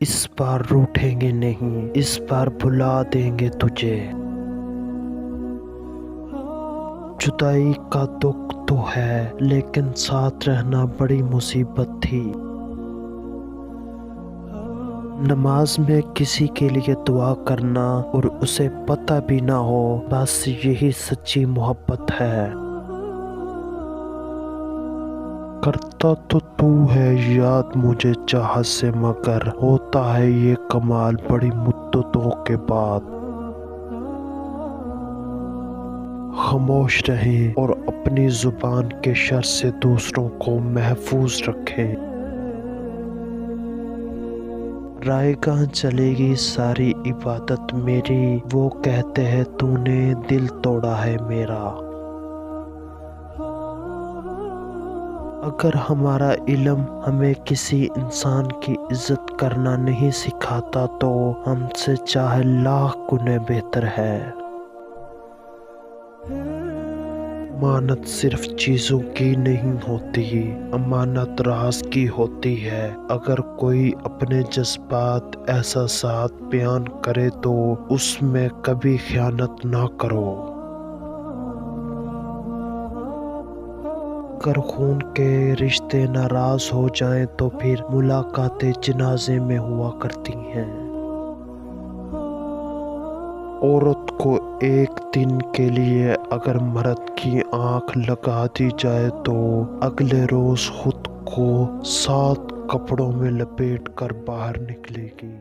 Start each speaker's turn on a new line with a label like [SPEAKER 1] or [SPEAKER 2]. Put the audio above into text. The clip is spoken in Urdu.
[SPEAKER 1] اس بار روٹھیں گے نہیں، اس بار بھلا دیں گے تجھے۔ جدائی کا دکھ تو ہے لیکن ساتھ رہنا بڑی مصیبت تھی۔ نماز میں کسی کے لیے دعا کرنا اور اسے پتہ بھی نہ ہو، بس یہی سچی محبت ہے۔ کرتا تو ہے یاد مجھے چاہت سے، مگر ہوتا ہے یہ کمال بڑی مدتوں کے بعد۔ خاموش رہیں اور اپنی زبان کے شر سے دوسروں کو محفوظ رکھیں۔ رائے گاہ چلے گی ساری عبادت میری، وہ کہتے ہیں تو نے دل توڑا ہے میرا۔ اگر ہمارا علم ہمیں کسی انسان کی عزت کرنا نہیں سکھاتا تو ہم سے چاہے لاکھ گنے بہتر ہے۔ امانت صرف چیزوں کی نہیں ہوتی، امانت راز کی ہوتی ہے۔ اگر کوئی اپنے جذبات، احساسات بیان کرے تو اس میں کبھی خیانت نہ کرو۔ اگر خون کے رشتے ناراض ہو جائیں تو پھر ملاقاتیں جنازے میں ہوا کرتی ہیں۔ عورت کو ایک دن کے لیے اگر مرد کی آنکھ لگا دی جائے تو اگلے روز خود کو 7 کپڑوں میں لپیٹ کر باہر نکلے گی۔